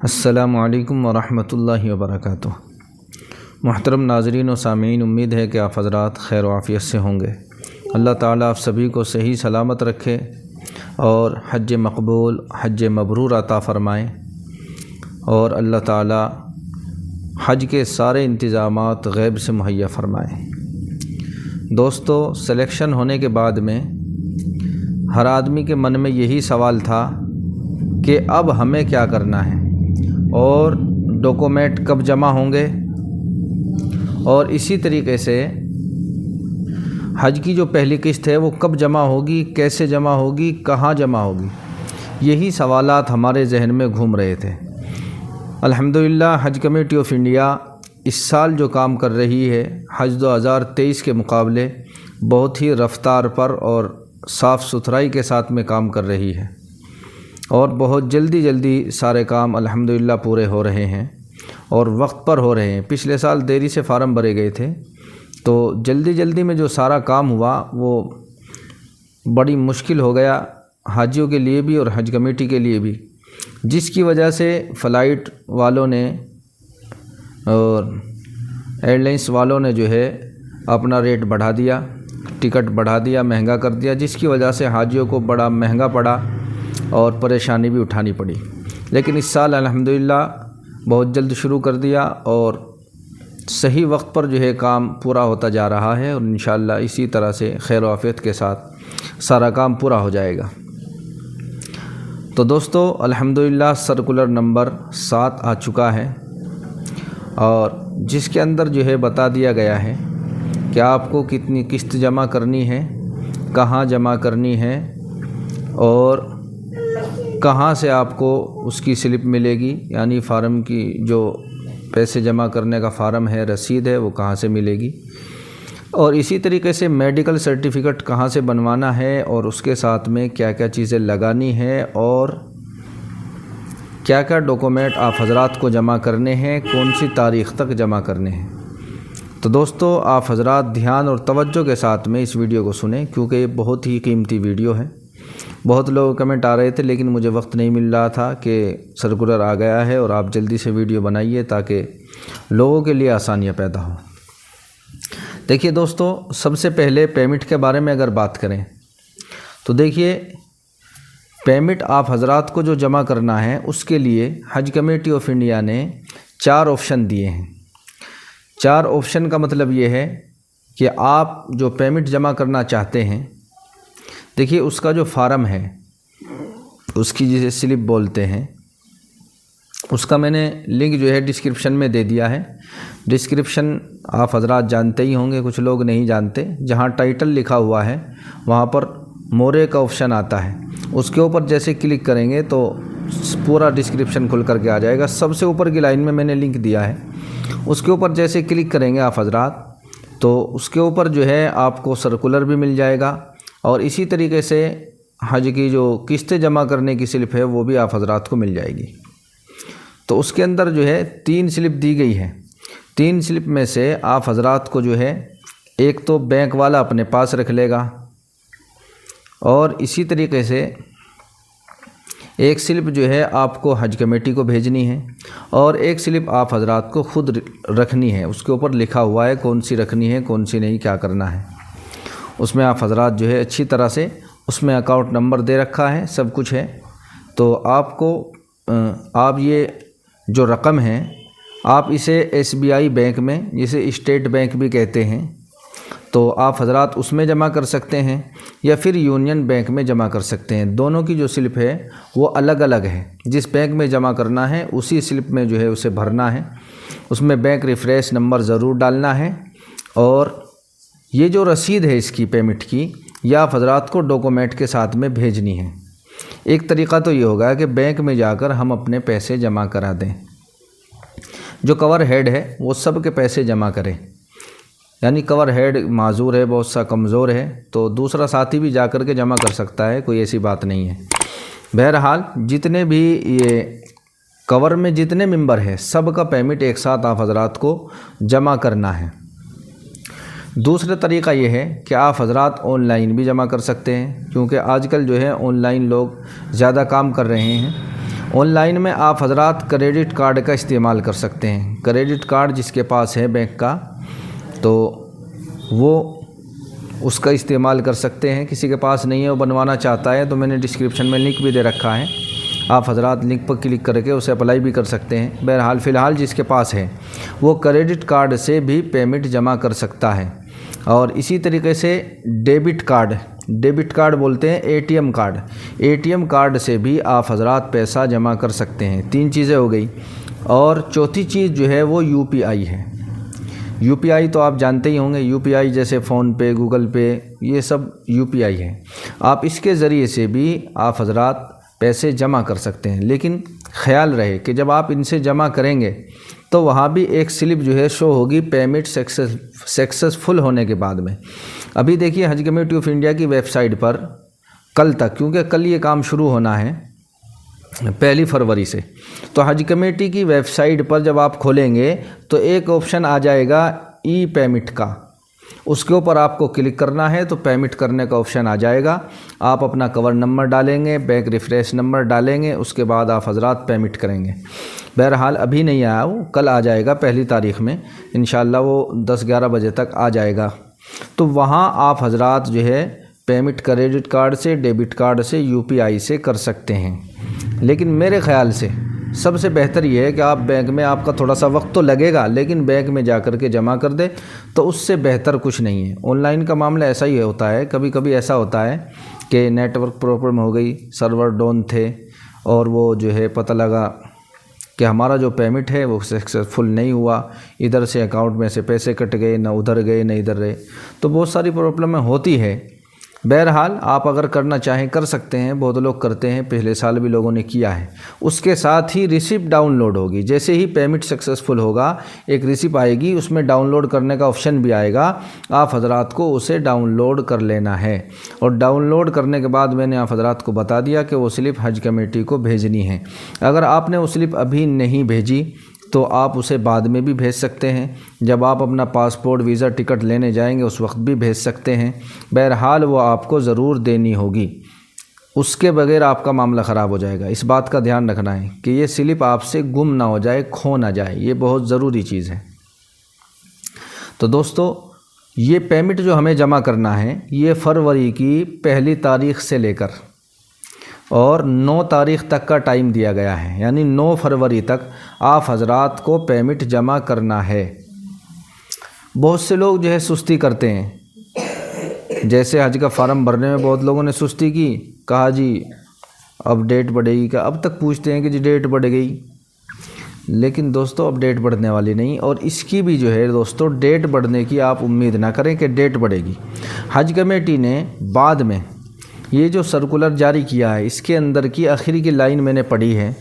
السلام علیکم ورحمۃ اللہ وبرکاتہ۔ محترم ناظرین و سامعین، امید ہے کہ آپ حضرات خیر و عافیت سے ہوں گے۔ اللہ تعالیٰ آپ سبھی کو صحیح سلامت رکھے اور حج مقبول، حج مبرور عطا فرمائیں، اور اللہ تعالیٰ حج کے سارے انتظامات غیب سے مہیا فرمائیں۔ دوستو، سلیکشن ہونے کے بعد میں ہر آدمی کے من میں یہی سوال تھا کہ اب ہمیں کیا کرنا ہے اور ڈاکومنٹ کب جمع ہوں گے، اور اسی طریقے سے حج کی جو پہلی قسط ہے وہ کب جمع ہوگی، کیسے جمع ہوگی، کہاں جمع ہوگی۔ یہی سوالات ہمارے ذہن میں گھوم رہے تھے۔ الحمدللہ حج کمیٹی آف انڈیا اس سال جو کام کر رہی ہے حج 2023 کے مقابلے بہت ہی رفتار پر اور صاف ستھرائی کے ساتھ میں کام کر رہی ہے، اور بہت جلدی سارے کام الحمدللہ پورے ہو رہے ہیں اور وقت پر ہو رہے ہیں۔ پچھلے سال دیری سے فارم بھرے گئے تھے، تو جلدی میں جو سارا کام ہوا وہ بڑی مشکل ہو گیا حاجیوں کے لیے بھی اور حج کمیٹی کے لیے بھی، جس کی وجہ سے فلائٹ والوں نے اور ایئر لائنس والوں نے جو ہے اپنا ریٹ بڑھا دیا، ٹکٹ بڑھا دیا، مہنگا کر دیا، جس کی وجہ سے حاجیوں کو بڑا مہنگا پڑا اور پریشانی بھی اٹھانی پڑی۔ لیکن اس سال الحمدللہ بہت جلد شروع کر دیا اور صحیح وقت پر جو ہے کام پورا ہوتا جا رہا ہے، اور انشاءاللہ اسی طرح سے خیر و عافیت کے ساتھ سارا کام پورا ہو جائے گا۔ تو دوستو، الحمدللہ سرکولر نمبر 7 آ چکا ہے، اور جس کے اندر جو ہے بتا دیا گیا ہے کہ آپ کو کتنی قسط جمع کرنی ہے، کہاں جمع کرنی ہے، اور کہاں سے آپ کو اس کی سلپ ملے گی، یعنی فارم کی جو پیسے جمع کرنے کا فارم ہے، رسید ہے، وہ کہاں سے ملے گی، اور اسی طریقے سے میڈیکل سرٹیفکیٹ کہاں سے بنوانا ہے، اور اس کے ساتھ میں کیا کیا چیزیں لگانی ہے، اور کیا کیا ڈاکومنٹ آپ حضرات کو جمع کرنے ہیں، کون سی تاریخ تک جمع کرنے ہیں۔ تو دوستو، آپ حضرات دھیان اور توجہ کے ساتھ میں اس ویڈیو کو سنیں، کیونکہ یہ بہت ہی قیمتی ویڈیو ہے۔ بہت لوگ کمنٹ آ رہے تھے، لیکن مجھے وقت نہیں مل رہا تھا کہ سرکولر آ گیا ہے اور آپ جلدی سے ویڈیو بنائیے تاکہ لوگوں کے لیے آسانیاں پیدا ہوں۔ دیکھیے دوستو، سب سے پہلے پیمنٹ کے بارے میں اگر بات کریں تو دیکھیے، پیمنٹ آپ حضرات کو جو جمع کرنا ہے اس کے لیے حج کمیٹی آف انڈیا نے 4 آپشن دیے ہیں۔ 4 آپشن کا مطلب یہ ہے کہ آپ جو پیمنٹ جمع کرنا چاہتے ہیں، دیکھیے اس کا جو فارم ہے، اس کی جسے سلپ بولتے ہیں، اس کا میں نے لنک جو ہے ڈسکرپشن میں دے دیا ہے۔ ڈسکرپشن آپ حضرات جانتے ہی ہوں گے، کچھ لوگ نہیں جانتے۔ جہاں ٹائٹل لکھا ہوا ہے وہاں پر مورے کا آپشن آتا ہے، اس کے اوپر جیسے کلک کریں گے تو پورا ڈسکرپشن کھل کر کے آ جائے گا۔ سب سے اوپر کی لائن میں نے لنک دیا ہے، اس کے اوپر جیسے کلک کریں گے آپ حضرات تو اس کے اوپر جو ہے آپ کو سرکولر بھی مل جائے گا، اور اسی طریقے سے حج کی جو قسطیں جمع کرنے کی سلپ ہے وہ بھی آپ حضرات کو مل جائے گی۔ تو اس کے اندر جو ہے 3 سلپ دی گئی ہے۔ 3 سلپ میں سے آپ حضرات کو جو ہے ایک تو بینک والا اپنے پاس رکھ لے گا، اور اسی طریقے سے ایک سلپ جو ہے آپ کو حج کمیٹی کو بھیجنی ہے، اور ایک سلپ آپ حضرات کو خود رکھنی ہے۔ اس کے اوپر لکھا ہوا ہے کون سی رکھنی ہے، کون سی نہیں، کیا کرنا ہے۔ اس میں آپ حضرات جو ہے اچھی طرح سے، اس میں اکاؤنٹ نمبر دے رکھا ہے، سب کچھ ہے۔ تو آپ کو آپ یہ جو رقم ہے آپ اسے SBI بینک میں، جسے اسٹیٹ بینک بھی کہتے ہیں، تو آپ حضرات اس میں جمع کر سکتے ہیں، یا پھر یونین بینک میں جمع کر سکتے ہیں۔ دونوں کی جو سلپ ہے وہ الگ الگ ہے۔ جس بینک میں جمع کرنا ہے اسی سلپ میں جو ہے اسے بھرنا ہے، اس میں بینک ریفرنس نمبر ضرور ڈالنا ہے، اور یہ جو رسید ہے اس کی پیمنٹ کی، یہ آپ حضرات کو ڈاکومنٹ کے ساتھ میں بھیجنی ہے۔ ایک طریقہ تو یہ ہوگا کہ بینک میں جا کر ہم اپنے پیسے جمع کرا دیں، جو کور ہیڈ ہے وہ سب کے پیسے جمع کرے، یعنی کور ہیڈ معذور ہے، بہت سا کمزور ہے، تو دوسرا ساتھی بھی جا کر کے جمع کر سکتا ہے، کوئی ایسی بات نہیں ہے۔ بہرحال جتنے بھی یہ کور میں جتنے ممبر ہیں سب کا پیمنٹ ایک ساتھ آپ حضرات کو جمع کرنا ہے۔ دوسرا طریقہ یہ ہے کہ آپ حضرات آن لائن بھی جمع کر سکتے ہیں، کیونکہ آج کل جو ہے آن لائن لوگ زیادہ کام کر رہے ہیں۔ آن لائن میں آپ حضرات کریڈٹ کارڈ کا استعمال کر سکتے ہیں۔ کریڈٹ کارڈ جس کے پاس ہے بینک کا تو وہ اس کا استعمال کر سکتے ہیں، کسی کے پاس نہیں ہے وہ بنوانا چاہتا ہے تو میں نے ڈسکرپشن میں لنک بھی دے رکھا ہے، آپ حضرات لنک پر کلک کر کے اسے اپلائی بھی کر سکتے ہیں۔ بہرحال فی الحال جس کے پاس ہے وہ کریڈٹ کارڈ سے بھی پیمنٹ جمع کر سکتا ہے۔ اور اسی طریقے سے ڈیبٹ کارڈ بولتے ہیں اے ٹی ایم کارڈ سے بھی آپ حضرات پیسہ جمع کر سکتے ہیں۔ 3 چیزیں ہو گئی، اور چوتھی چیز جو ہے وہ یو پی آئی ہے۔ یو پی آئی تو آپ جانتے ہی ہوں گے، یو پی آئی جیسے فون پے، گوگل پے، یہ سب یو پی آئی ہے۔ آپ اس کے ذریعے سے بھی آپ حضرات پیسے جمع کر سکتے ہیں، لیکن خیال رہے کہ جب آپ ان سے جمع کریں گے تو وہاں بھی ایک سلپ جو ہے شو ہوگی پیمنٹ سکسیسفل ہونے کے بعد میں۔ ابھی دیکھیے حج کمیٹی آف انڈیا کی ویب سائٹ پر کل تک، کیونکہ کل یہ کام شروع ہونا ہے 1 فروری سے، تو حج کمیٹی کی ویب سائٹ پر جب آپ کھولیں گے تو ایک آپشن آ جائے گا ای پیمنٹ کا، اس کے اوپر آپ کو کلک کرنا ہے تو پیمنٹ کرنے کا آپشن آ جائے گا۔ آپ اپنا کور نمبر ڈالیں گے، بینک ریفرنس نمبر ڈالیں گے، اس کے بعد آپ حضرات پیمنٹ کریں گے۔ بہرحال ابھی نہیں آیا، وہ کل آ جائے گا 1 تاریخ میں انشاءاللہ، وہ 10-11 بجے تک آ جائے گا۔ تو وہاں آپ حضرات جو ہے پیمنٹ کریڈٹ کارڈ سے، ڈیبٹ کارڈ سے، یو پی آئی سے کر سکتے ہیں، لیکن میرے خیال سے سب سے بہتر یہ ہے کہ آپ بینک میں، آپ کا تھوڑا سا وقت تو لگے گا لیکن بینک میں جا کر کے جمع کر دیں تو اس سے بہتر کچھ نہیں ہے۔ آن لائن کا معاملہ ایسا ہی ہوتا ہے، کبھی کبھی ایسا ہوتا ہے کہ نیٹ ورک پرابلم ہو گئی، سرور ڈاؤن تھے، اور وہ جو ہے پتہ لگا کہ ہمارا جو پیمنٹ ہے وہ سکسیسفل نہیں ہوا، ادھر سے اکاؤنٹ میں سے پیسے کٹ گئے، نہ ادھر گئے نہ ادھر رہے، تو بہت ساری پرابلمیں ہوتی ہے۔ بہرحال آپ اگر کرنا چاہیں کر سکتے ہیں، بہت لوگ کرتے ہیں، پچھلے سال بھی لوگوں نے کیا ہے۔ اس کے ساتھ ہی ریسیپٹ ڈاؤن لوڈ ہوگی، جیسے ہی پیمنٹ سکسیسفل ہوگا ایک ریسیپٹ آئے گی، اس میں ڈاؤن لوڈ کرنے کا آپشن بھی آئے گا، آپ حضرات کو اسے ڈاؤن لوڈ کر لینا ہے۔ اور ڈاؤن لوڈ کرنے کے بعد میں نے آپ حضرات کو بتا دیا کہ وہ سلپ حج کمیٹی کو بھیجنی ہے۔ اگر آپ نے وہ سلپ ابھی نہیں بھیجی تو آپ اسے بعد میں بھی بھیج سکتے ہیں، جب آپ اپنا پاسپورٹ، ویزا، ٹکٹ لینے جائیں گے اس وقت بھی بھیج سکتے ہیں۔ بہرحال وہ آپ کو ضرور دینی ہوگی، اس کے بغیر آپ کا معاملہ خراب ہو جائے گا۔ اس بات کا دھیان رکھنا ہے کہ یہ سلپ آپ سے گم نہ ہو جائے، کھو نہ جائے، یہ بہت ضروری چیز ہے۔ تو دوستو، یہ پیمنٹ جو ہمیں جمع کرنا ہے یہ فروری کی 1 تاریخ سے لے کر اور 9 تاریخ تک کا ٹائم دیا گیا ہے، یعنی 9 فروری تک آپ حضرات کو پیمنٹ جمع کرنا ہے۔ بہت سے لوگ جو ہے سستی کرتے ہیں، جیسے حج کا فارم بھرنے میں بہت لوگوں نے سستی کی، کہا جی اب ڈیٹ بڑھے گی، کہ اب تک پوچھتے ہیں کہ جی ڈیٹ بڑھ گئی، لیکن دوستو اب ڈیٹ بڑھنے والی نہیں، اور اس کی بھی جو ہے دوستو ڈیٹ بڑھنے کی آپ امید نہ کریں کہ ڈیٹ بڑھے گی۔ حج کمیٹی نے بعد میں یہ جو سرکولر جاری کیا ہے، اس کے اندر کی آخری کی لائن میں نے پڑھی ہے،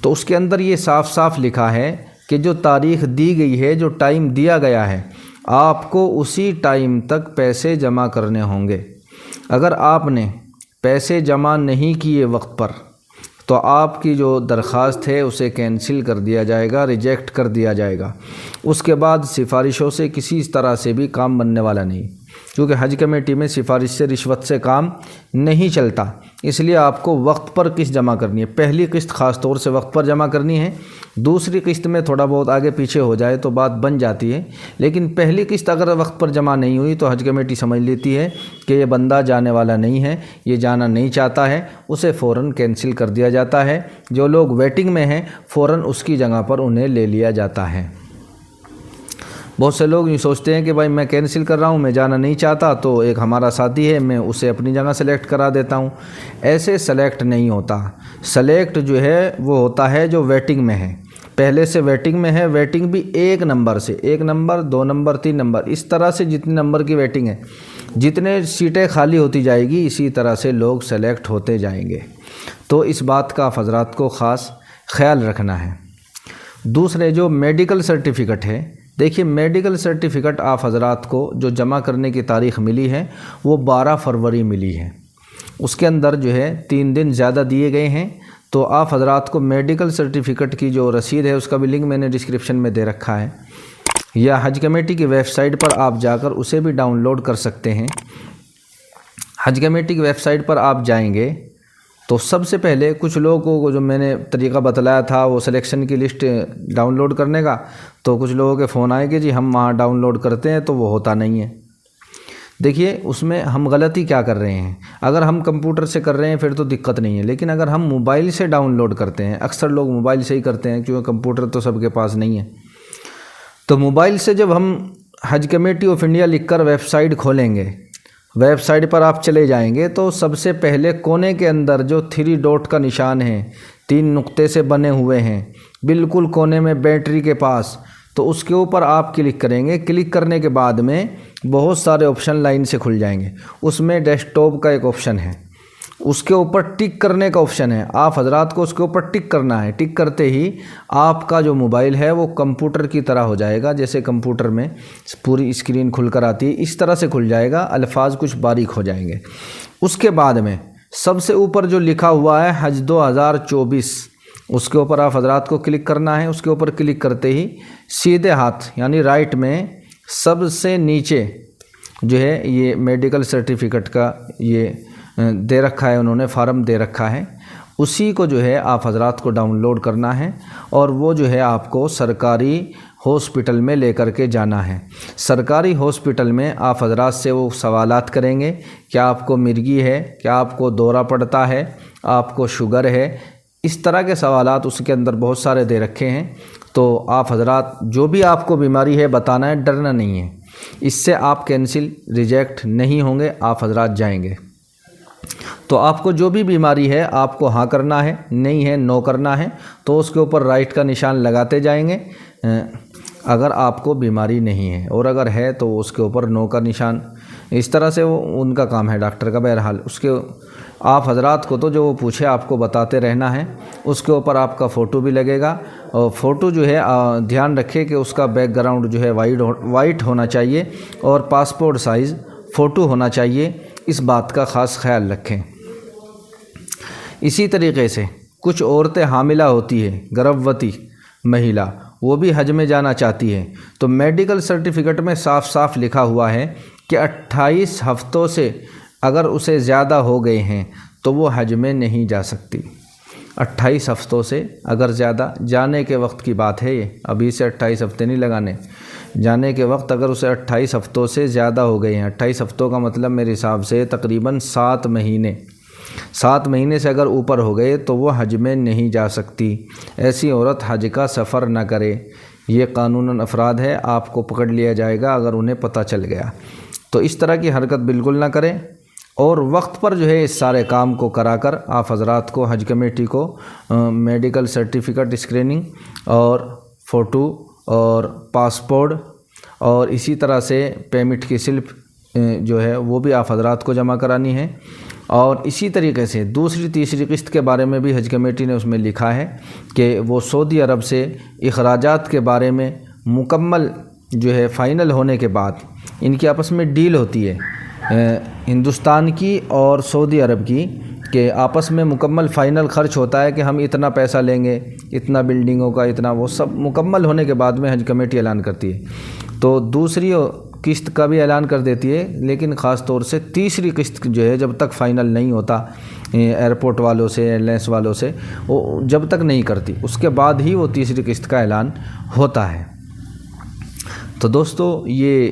تو اس کے اندر یہ صاف صاف لکھا ہے کہ جو تاریخ دی گئی ہے، جو ٹائم دیا گیا ہے، آپ کو اسی ٹائم تک پیسے جمع کرنے ہوں گے۔ اگر آپ نے پیسے جمع نہیں کیے وقت پر تو آپ کی جو درخواست ہے اسے کینسل کر دیا جائے گا، ریجیکٹ کر دیا جائے گا۔ اس کے بعد سفارشوں سے کسی طرح سے بھی کام بننے والا نہیں، کیونکہ حج کمیٹی میں سفارش سے، رشوت سے کام نہیں چلتا۔ اس لیے آپ کو وقت پر قسط جمع کرنی ہے، پہلی قسط خاص طور سے وقت پر جمع کرنی ہے، دوسری قسط میں تھوڑا بہت آگے پیچھے ہو جائے تو بات بن جاتی ہے، لیکن پہلی قسط اگر وقت پر جمع نہیں ہوئی تو حج کمیٹی سمجھ لیتی ہے کہ یہ بندہ جانے والا نہیں ہے، یہ جانا نہیں چاہتا ہے، اسے فوراً کینسل کر دیا جاتا ہے۔ جو لوگ ویٹنگ میں ہیں فوراً اس کی جگہ پر انہیں لے لیا جاتا ہے۔ بہت سے لوگ یہ سوچتے ہیں کہ بھائی میں کینسل کر رہا ہوں، میں جانا نہیں چاہتا، تو ایک ہمارا ساتھی ہے میں اسے اپنی جگہ سلیکٹ کرا دیتا ہوں۔ ایسے سلیکٹ نہیں ہوتا، سلیکٹ جو ہے وہ ہوتا ہے جو ویٹنگ میں ہے، پہلے سے ویٹنگ میں ہے، ویٹنگ بھی 1 نمبر سے، 1 نمبر 2 نمبر 3 نمبر، اس طرح سے جتنے نمبر کی ویٹنگ ہے، جتنے سیٹیں خالی ہوتی جائے گی اسی طرح سے لوگ سلیکٹ ہوتے جائیں گے۔ تو اس بات کا حضرات کو خاص خیال رکھنا ہے۔ دوسرے جو میڈیکل سرٹیفکیٹ ہے، دیکھیے میڈیکل سرٹیفکیٹ آپ حضرات کو جو جمع کرنے کی تاریخ ملی ہے وہ 12 فروری ملی ہے، اس کے اندر جو ہے 3 دن زیادہ دیے گئے ہیں، تو آپ حضرات کو میڈیکل سرٹیفکیٹ کی جو رسید ہے اس کا بھی لنک میں نے ڈسکرپشن میں دے رکھا ہے، یا حج کمیٹی کی ویب سائٹ پر آپ جا کر اسے بھی ڈاؤن لوڈ کر سکتے ہیں۔ حج کمیٹی کی ویب سائٹ پر آپ جائیں گے تو سب سے پہلے کچھ لوگوں کو جو میں نے طریقہ بتلایا تھا وہ سلیکشن کی لسٹ ڈاؤن لوڈ کرنے کا، تو کچھ لوگوں کے فون آئے کہ جی ہم وہاں ڈاؤن لوڈ کرتے ہیں تو وہ ہوتا نہیں ہے۔ دیکھیے اس میں ہم غلطی کیا کر رہے ہیں، اگر ہم کمپیوٹر سے کر رہے ہیں پھر تو دقت نہیں ہے، لیکن اگر ہم موبائل سے ڈاؤن لوڈ کرتے ہیں، اکثر لوگ موبائل سے ہی کرتے ہیں کیونکہ کمپیوٹر تو سب کے پاس نہیں ہے، تو موبائل سے جب ہم حج کمیٹی آف انڈیا لکھ کر ویب سائٹ کھولیں گے، ویب سائٹ پر آپ چلے جائیں گے تو سب سے پہلے کونے کے اندر جو 3 ڈاٹ کا نشان ہے، 3 نقطے سے بنے ہوئے ہیں بالکل کونے میں بیٹری کے پاس، تو اس کے اوپر آپ کلک کریں گے۔ کلک کرنے کے بعد میں بہت سارے آپشن لائن سے کھل جائیں گے، اس میں ڈیسک ٹاپ کا ایک آپشن ہے، اس کے اوپر ٹک کرنے کا آپشن ہے، آپ حضرات کو اس کے اوپر ٹک کرنا ہے۔ ٹک کرتے ہی آپ کا جو موبائل ہے وہ کمپیوٹر کی طرح ہو جائے گا، جیسے کمپیوٹر میں پوری اسکرین کھل کر آتی ہے اس طرح سے کھل جائے گا، الفاظ کچھ باریک ہو جائیں گے۔ اس کے بعد میں سب سے اوپر جو لکھا ہوا ہے حج 2024، اس کے اوپر آپ حضرات کو کلک کرنا ہے۔ اس کے اوپر کلک کرتے ہی سیدھے ہاتھ یعنی رائٹ میں سب سے نیچے جو ہے یہ میڈیکل سرٹیفکیٹ کا یہ دے رکھا ہے، انہوں نے فارم دے رکھا ہے، اسی کو جو ہے آپ حضرات کو ڈاؤن لوڈ کرنا ہے اور وہ جو ہے آپ کو سرکاری ہاسپٹل میں لے کر کے جانا ہے۔ سرکاری ہاسپٹل میں آپ حضرات سے وہ سوالات کریں گے، کیا آپ کو مرگی ہے، کیا آپ کو دورہ پڑتا ہے، آپ کو شوگر ہے، اس طرح کے سوالات اس کے اندر بہت سارے دے رکھے ہیں۔ تو آپ حضرات جو بھی آپ کو بیماری ہے بتانا ہے، ڈرنا نہیں ہے، اس سے آپ کینسل ریجیکٹ نہیں ہوں گے، آپ حضرات جائیں گے۔ تو آپ کو جو بھی بیماری ہے آپ کو ہاں کرنا ہے، نہیں ہے نو کرنا ہے، تو اس کے اوپر رائٹ کا نشان لگاتے جائیں گے اگر آپ کو بیماری نہیں ہے، اور اگر ہے تو اس کے اوپر نو کا نشان، اس طرح سے وہ ان کا کام ہے ڈاکٹر کا۔ بہرحال اس کے آپ حضرات کو تو جو وہ پوچھے آپ کو بتاتے رہنا ہے۔ اس کے اوپر آپ کا فوٹو بھی لگے گا، اور فوٹو جو ہے دھیان رکھے کہ اس کا بیک گراؤنڈ جو ہے وائٹ ہونا چاہیے اور پاسپورٹ سائز فوٹو ہونا چاہیے، اس بات کا خاص خیال رکھیں۔ اسی طریقے سے کچھ عورتیں حاملہ ہوتی ہیں، گربھوتی مہیلا، وہ بھی حج میں جانا چاہتی ہے، تو میڈیکل سرٹیفکیٹ میں صاف صاف لکھا ہوا ہے کہ 28 ہفتوں سے اگر اسے زیادہ ہو گئے ہیں تو وہ حج میں نہیں جا سکتی۔ 28 ہفتوں سے اگر زیادہ، جانے کے وقت کی بات ہے یہ، ابھی سے 28 ہفتے نہیں لگانے، جانے کے وقت اگر اسے 28 ہفتوں سے زیادہ ہو گئے ہیں، 28 ہفتوں کا مطلب میرے حساب سے تقریباً 7 مہینے، 7 مہینے سے اگر اوپر ہو گئے تو وہ حج میں نہیں جا سکتی۔ ایسی عورت حج کا سفر نہ کرے، یہ قانوناً افراد ہے، آپ کو پکڑ لیا جائے گا اگر انہیں پتہ چل گیا۔ تو اس طرح کی حرکت بالکل نہ کریں، اور وقت پر جو ہے اس سارے کام کو کرا کر آپ حضرات کو حج کمیٹی کو میڈیکل سرٹیفکیٹ اسکریننگ اور فوٹو اور پاسپورٹ اور اسی طرح سے پیمنٹ کی سلپ جو ہے وہ بھی آپ حضرات کو جمع کرانی ہے۔ اور اسی طریقے سے دوسری تیسری قسط کے بارے میں بھی حج کمیٹی نے اس میں لکھا ہے کہ وہ سعودی عرب سے اخراجات کے بارے میں مکمل جو ہے فائنل ہونے کے بعد، ان کی آپس میں ڈیل ہوتی ہے ہندوستان کی اور سعودی عرب کی، کہ آپس میں مکمل فائنل خرچ ہوتا ہے کہ ہم اتنا پیسہ لیں گے، اتنا بلڈنگوں کا، اتنا، وہ سب مکمل ہونے کے بعد میں حج کمیٹی اعلان کرتی ہے۔ تو دوسری قسط کا بھی اعلان کر دیتی ہے، لیکن خاص طور سے تیسری قسط جو ہے جب تک فائنل نہیں ہوتا ایئرپورٹ والوں سے، ایئر لائنس والوں سے، وہ جب تک نہیں کرتی، اس کے بعد ہی وہ تیسری قسط کا اعلان ہوتا ہے۔ تو دوستو یہ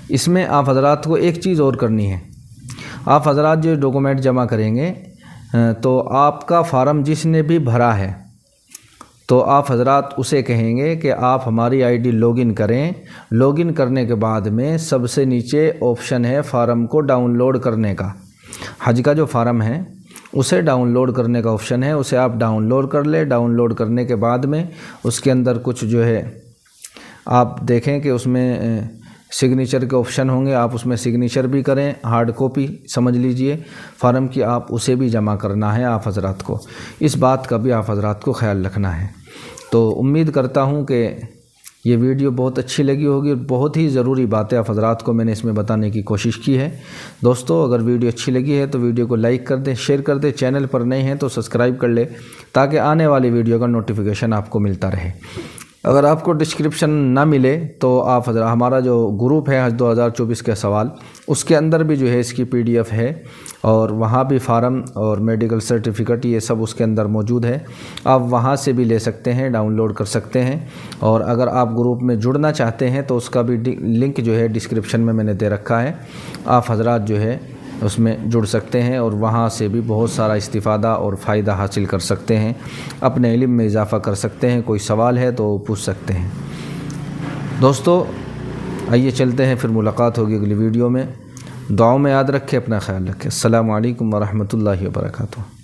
اس میں آپ حضرات کو ایک چیز اور کرنی ہے، آپ حضرات جو ڈاکومنٹ جمع کریں گے تو آپ کا فارم جس نے بھی بھرا ہے تو آپ حضرات اسے کہیں گے کہ آپ ہماری آئی ڈی لاگ ان کریں۔ لاگ ان کرنے کے بعد میں سب سے نیچے آپشن ہے فارم کو ڈاؤن لوڈ کرنے کا، حج کا جو فارم ہے اسے ڈاؤن لوڈ کرنے کا آپشن ہے، اسے آپ ڈاؤن لوڈ کر لیں۔ ڈاؤن لوڈ کرنے کے بعد میں اس کے اندر کچھ جو ہے آپ دیکھیں کہ اس میں سگنیچر کے آپشن ہوں گے، آپ اس میں سگنیچر بھی کریں، ہارڈ کاپی سمجھ لیجئے فارم کی، آپ اسے بھی جمع کرنا ہے آپ حضرات کو، اس بات کا بھی آپ حضرات کو خیال رکھنا ہے۔ تو امید کرتا ہوں کہ یہ ویڈیو بہت اچھی لگی ہوگی، اور بہت ہی ضروری باتیں آپ حضرات کو میں نے اس میں بتانے کی کوشش کی ہے۔ دوستو اگر ویڈیو اچھی لگی ہے تو ویڈیو کو لائک کر دیں، شیئر کر دیں، چینل پر نئے ہیں تو سبسکرائب کر لیں تاکہ آنے والی ویڈیو کا نوٹیفیکیشن آپ کو ملتا رہے۔ اگر آپ کو ڈسکرپشن نہ ملے تو آپ حضرات ہمارا جو گروپ ہے حج 2024 کے سوال، اس کے اندر بھی جو ہے اس کی PDF ہے، اور وہاں بھی فارم اور میڈیکل سرٹیفکیٹ یہ سب اس کے اندر موجود ہے، آپ وہاں سے بھی لے سکتے ہیں، ڈاؤن لوڈ کر سکتے ہیں۔ اور اگر آپ گروپ میں جڑنا چاہتے ہیں تو اس کا بھی لنک جو ہے ڈسکرپشن میں نے دے رکھا ہے، آپ حضرات جو ہے اس میں جڑ سکتے ہیں اور وہاں سے بھی بہت سارا استفادہ اور فائدہ حاصل کر سکتے ہیں، اپنے علم میں اضافہ کر سکتے ہیں۔ کوئی سوال ہے تو پوچھ سکتے ہیں۔ دوستو آئیے چلتے ہیں، پھر ملاقات ہوگی اگلی ویڈیو میں۔ دعاؤں میں یاد رکھیں، اپنا خیال رکھیں۔ السلام علیکم ورحمۃ اللہ وبرکاتہ۔